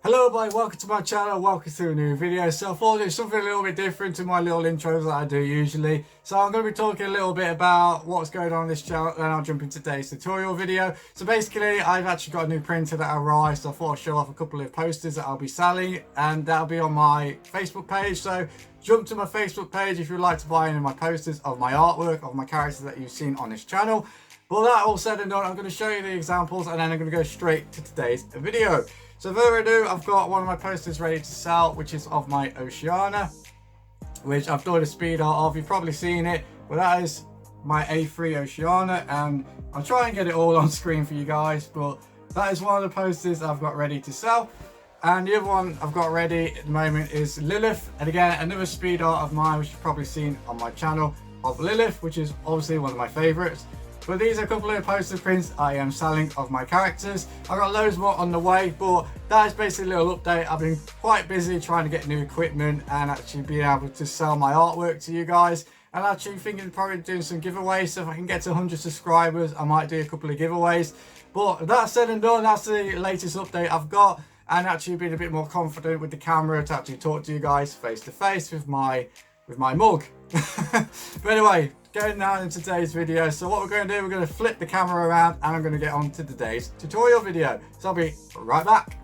Hello everybody, welcome to my channel, welcome to a new video. So I thought I'd do something a little bit different to my little intros that I do usually. So I'm going to be talking a little bit about what's going on this channel, then I'll jump into today's tutorial video. So basically I've actually got a new printer that arrived, so I thought I'd show off a couple of posters that I'll be selling, and that'll be on my Facebook page. So jump to my Facebook page if you'd like to buy any of my posters of my artwork, of my characters that you've seen on this channel. But that all said and done, I'm going to show you the examples and then I'm going to go straight to today's video. So without further ado, I've got one of my posters ready to sell, which is of my Oceana, which I've done a speed art of. You've probably seen it, but that is my A3 Oceana, and I'll try and get it all on screen for you guys, but that is one of the posters I've got ready to sell. And the other one I've got ready at the moment is Lilith, and again another speed art of mine, which you've probably seen on my channel, of Lilith, which is obviously one of my favorites. But these are a couple of poster prints I am selling of my characters. I've got loads more on the way, but that is basically a little update. I've been quite busy trying to get new equipment and actually being able to sell my artwork to you guys. And actually thinking of probably doing some giveaways. So if I can get to 100 subscribers, I might do a couple of giveaways. But that said and done, that's the latest update I've got. And actually being a bit more confident with the camera to actually talk to you guys face to face with my mug. But anyway, going now into today's video. So what we're going to do, we're going to flip the camera around and I'm going to get on to today's tutorial video. So I'll be right back.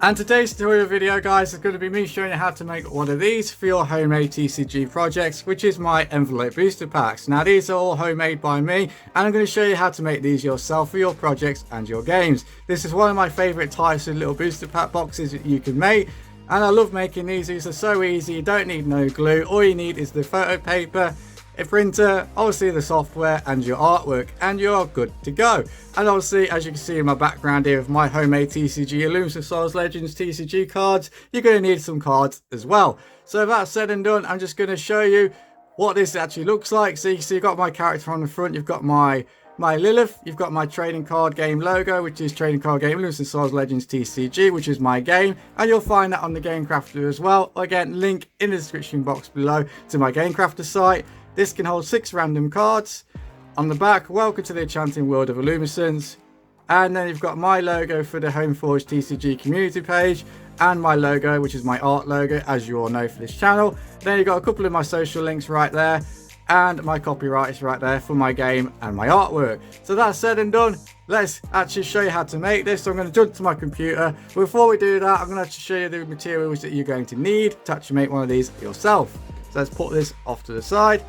And today's tutorial video, guys, is going to be me showing you how to make one of these for your homemade TCG projects, which is my envelope booster packs. Now these are all homemade by me, and I'm going to show you how to make these yourself for your projects and your games. This is one of my favorite types of little booster pack boxes that you can make. And I love making these. These are so easy. You don't need no glue. All you need is the photo paper, a printer, obviously the software and your artwork, and you're good to go. And obviously, as you can see in my background here with my homemade TCG Ellumacent Legends TCG cards, you're going to need some cards as well. So that said and done, I'm just going to show you what this actually looks like. So you can see you've got my character on the front, you've got my Lilith, you've got my trading card game logo, which is trading card game Ellumacent Legends TCG, which is my game, and you'll find that on the Game Crafter as well. Again, link in the description box below to my Game Crafter site. This can hold 6 random cards. On the back, welcome to the enchanting world of Ellumacent. And then you've got my logo for the Homeforge TCG community page, and my logo, which is my art logo, as you all know for this channel. Then you've got a couple of my social links right there, and my copyright is right there for my game and my artwork. So that's said and done, let's actually show you how to make this. So I'm going to jump to my computer. Before we do that, I'm going to actually show you the materials that you're going to need to actually make one of these yourself. So let's put this off to the side.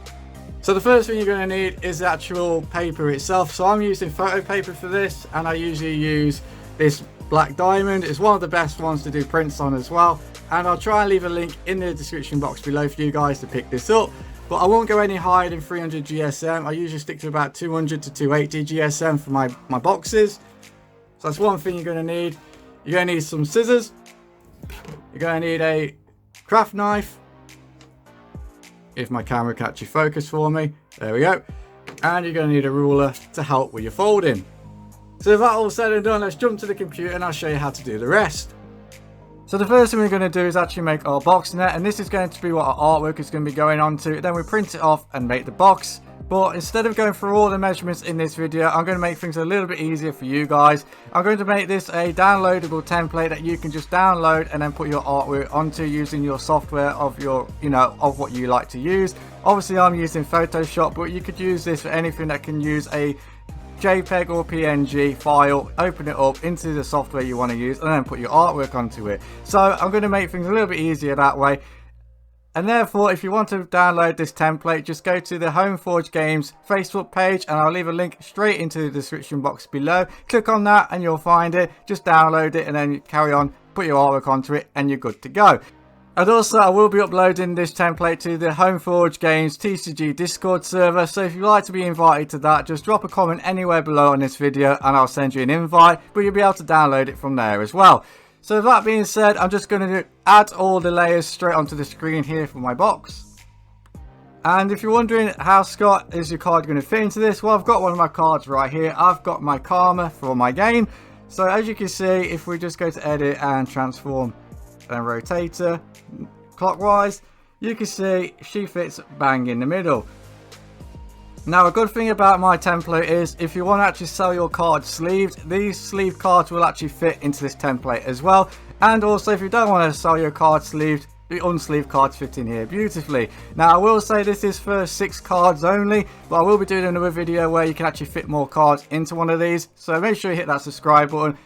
So the first thing you're going to need is the actual paper itself. So I'm using photo paper for this, and I usually use this black diamond. It's one of the best ones to do prints on as well, and I'll try and leave a link in the description box below for you guys to pick this up. But I won't go any higher than 300 GSM. I usually stick to about 200 to 280 GSM for my boxes. So that's one thing you're going to need. You're going to need some scissors. You're going to need a craft knife. If my camera catches focus for me, there we go. And you're going to need a ruler to help with your folding. So with that all said and done, let's jump to the computer and I'll show you how to do the rest. So the first thing we're going to do is actually make our box net, and this is going to be what our artwork is going to be going on to. Then we print it off and make the box. But instead of going through all the measurements in this video, I'm going to make things a little bit easier for you guys. I'm going to make this a downloadable template that you can just download and then put your artwork onto using your software of your, of what you like to use. Obviously I'm using Photoshop, but you could use this for anything that can use a JPEG or PNG file. Open it up into the software you want to use and then put your artwork onto it. So I'm going to make things a little bit easier that way. And therefore, if you want to download this template, just go to the Homeforge Games Facebook page, and I'll leave a link straight into the description box below. Click on that and you'll find it. Just download it and then carry on, put your artwork onto it, and you're good to go. And also, I will be uploading this template to the Homeforge Games TCG Discord server. So if you'd like to be invited to that, just drop a comment anywhere below on this video and I'll send you an invite. But you'll be able to download it from there as well. So with that being said, I'm just going to add all the layers straight onto the screen here for my box. And if you're wondering how, Scott, is your card going to fit into this? Well, I've got one of my cards right here. I've got my Karma for my game. So as you can see, if we just go to edit and transform and rotator clockwise, you can see she fits bang in the middle. Now a good thing about my template is if you want to actually sell your cards sleeved, these sleeve cards will actually fit into this template as well. And also if you don't want to sell your cards sleeved, the unsleeved cards fit in here beautifully. Now I will say this is for 6 cards only, but I will be doing another video where you can actually fit more cards into one of these. So make sure you hit that subscribe button,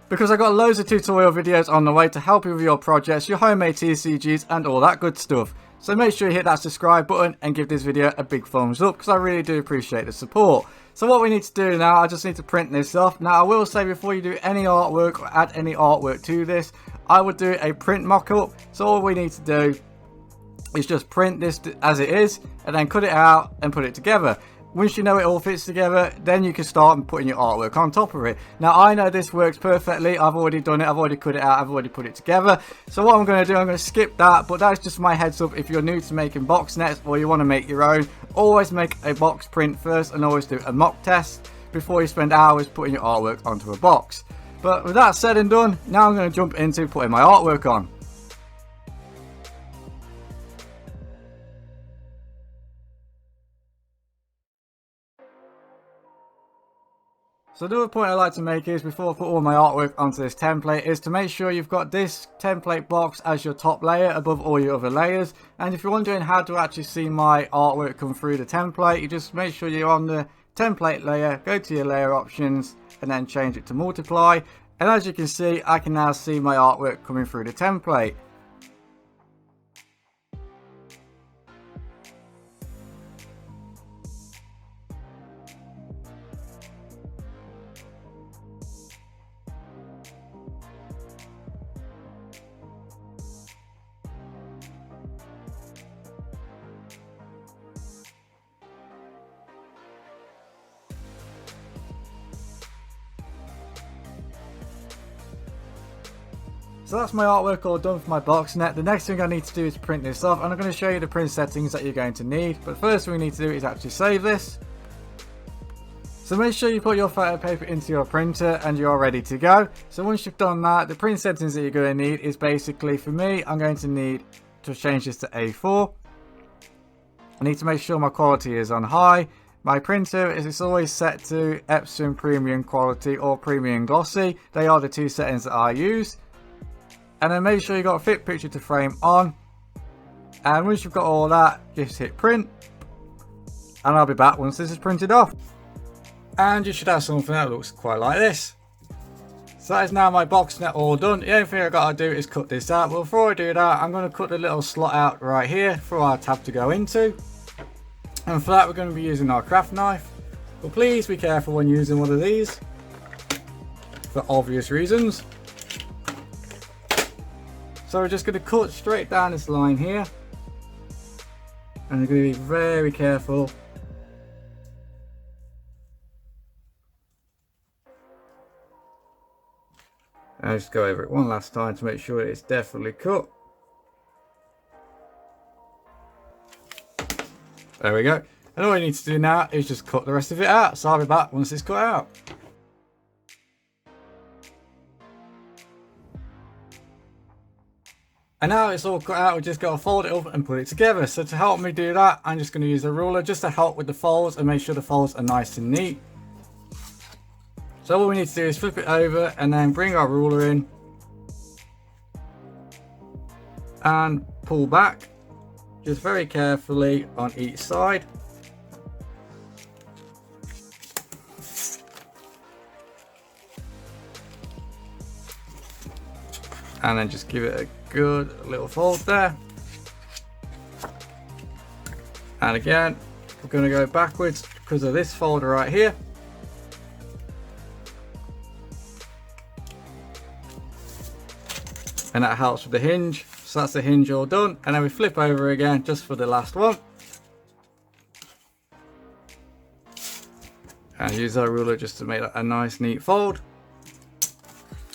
because I've got loads of tutorial videos on the way to help you with your projects, your homemade TCGs and all that good stuff. So make sure you hit that subscribe button and give this video a big thumbs up, because I really do appreciate the support. So what we need to do now, I just need to print this off. Now I will say before you do any artwork or add any artwork to this, I would do a print mock-up. So all we need to do is just print this as it is and then cut it out and put it together. Once you know it all fits together, then you can start putting your artwork on top of it. Now I know this works perfectly. I've already done it. I've already cut it out. I've already put it together. So what I'm going to do, I'm going to skip that. But that's just my heads up. If you're new to making box nets or you want to make your own, always make a box print first and always do a mock test before you spend hours putting your artwork onto a box. But with that said and done, now I'm going to jump into putting my artwork on. So the other point I like to make is, before I put all my artwork onto this template, is to make sure you've got this template box as your top layer above all your other layers. And if you're wondering how to actually see my artwork come through the template, you just make sure you're on the template layer, go to your layer options and then change it to multiply. And as you can see, I can now see my artwork coming through the template. So that's my artwork all done for my box net. The next thing I need to do is print this off, and I'm going to show you the print settings that you're going to need. But first thing we need to do is actually save this. So make sure you put your photo paper into your printer and you're ready to go. So once you've done that, the print settings that you're going to need is basically, for me, I'm going to need to change this to A4. I need to make sure my quality is on high. My printer is always set to Epson Premium Quality or Premium Glossy. They are the two settings that I use. And then make sure you got a fit picture to frame on. And once you've got all that, just hit print. And I'll be back once this is printed off. And you should have something that looks quite like this. So that is now my box net all done. The only thing I've got to do is cut this out. But before I do that, I'm going to cut the little slot out right here for our tab to go into. And for that, we're going to be using our craft knife. But please be careful when using one of these, for obvious reasons. So we're just going to cut straight down this line here, and you're going to be very careful. And just go over it one last time to make sure it's definitely cut. There we go. And all you need to do now is just cut the rest of it out. So I'll be back once it's cut out. And now it's all cut out, we just got to fold it up and put it together. So to help me do that, I'm just going to use a ruler just to help with the folds and make sure the folds are nice and neat. So all we need to do is flip it over and then bring our ruler in and pull back just very carefully on each side. And then just give it a good little fold there. And again, we're going to go backwards because of this folder right here. And that helps with the hinge. So that's the hinge all done. And then we flip over again just for the last one. And use our ruler just to make that a nice neat fold.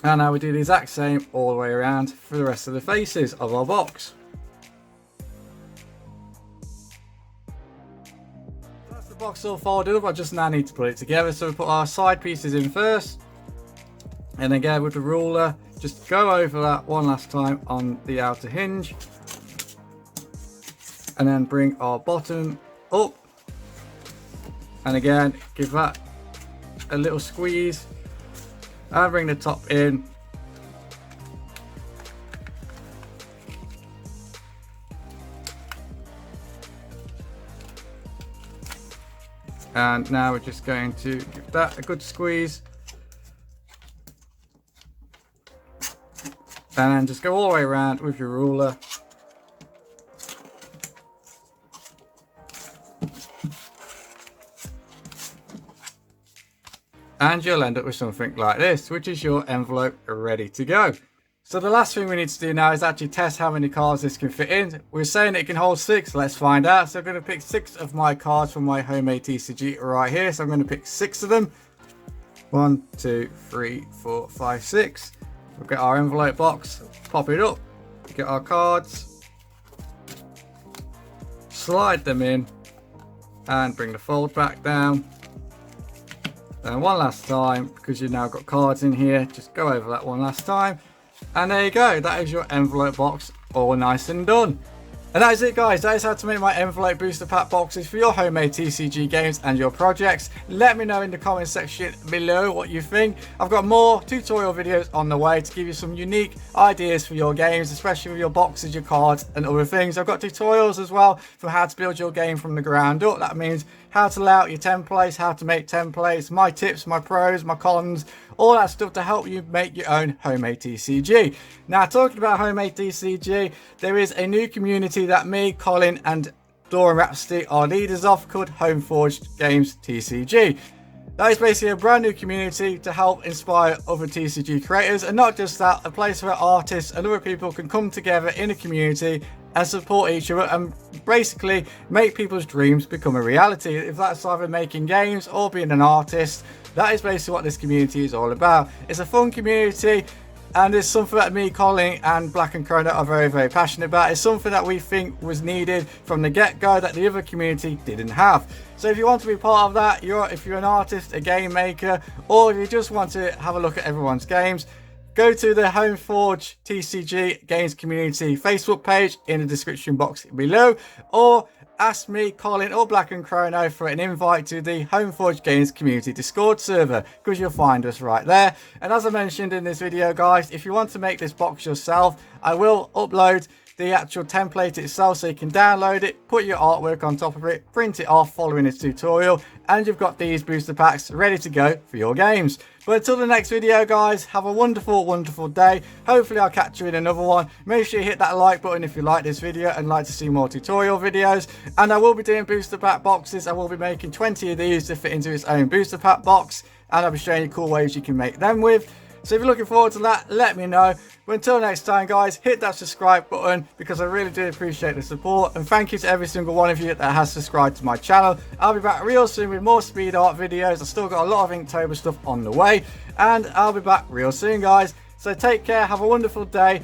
And now we do the exact same all the way around for the rest of the faces of our box. That's the box all folded up. I just now need to put it together. So we put our side pieces in first. And again with the ruler, just go over that one last time on the outer hinge. And then bring our bottom up. And again, give that a little squeeze and bring the top in. And now we're just going to give that a good squeeze. And then just go all the way around with your ruler. And you'll end up with something like this, which is your envelope ready to go. So the last thing we need to do now is actually test how many cards this can fit in. We're saying it can hold 6, let's find out. So I'm going to pick 6 of my cards from my Homemade TCG right here. So I'm going to pick 6 of them. 1, 2, 3, 4, 5, 6. We'll get our envelope box, pop it up, get our cards, slide them in, and bring the fold back down. And one last time, because you've now got cards in here, just go over that one last time. And there you go, that is your envelope box all nice and done. And that is it guys, that is how to make my envelope booster pack boxes for your homemade TCG games and your projects. Let me know in the comment section below what you think. I've got more tutorial videos on the way to give you some unique ideas for your games, especially with your boxes, your cards and other things. I've got tutorials as well for how to build your game from the ground up. That means how to lay out your templates, how to make templates, my tips, my pros, my cons, all that stuff to help you make your own homemade TCG. Now, talking about homemade TCG, there is a new community that me, Collin and Dora Rhapsody are leaders of called Homeforged Games TCG. That is basically a brand new community to help inspire other TCG creators, and not just that, a place where artists and other people can come together in a community and support each other and basically make people's dreams become a reality. If that's either making games or being an artist, that is basically what this community is all about. It's a fun community, and it's something that me, Collin and BlackenedKrono are very, very passionate about. It's something that we think was needed from the get-go that the other community didn't have. So if you want to be part of that, if you're an artist, a game maker, or if you just want to have a look at everyone's games, go to the Homeforged TCG Games Community Facebook page in the description box below, or ask me, Collin or BlackenedKrono for an invite to the Homeforged Games Community Discord server, because you'll find us right there. And as I mentioned in this video guys, if you want to make this box yourself, I will upload the actual template itself so you can download it, put your artwork on top of it, print it off following this tutorial, and you've got these booster packs ready to go for your games. But until the next video guys, have a wonderful, wonderful day. Hopefully I'll catch you in another one. Make sure you hit that like button if you like this video and like to see more tutorial videos. And I will be doing booster pack boxes. I will be making 20 of these to fit into its own booster pack box, and I'll be showing you cool ways you can make them with. So if you're looking forward to that, let me know. But until next time guys, hit that subscribe button because I really do appreciate the support, and thank you to every single one of you that has subscribed to my channel. I'll be back real soon with more speed art videos. I've still got a lot of Inktober stuff on the way, and I'll be back real soon guys. So take care, have a wonderful day,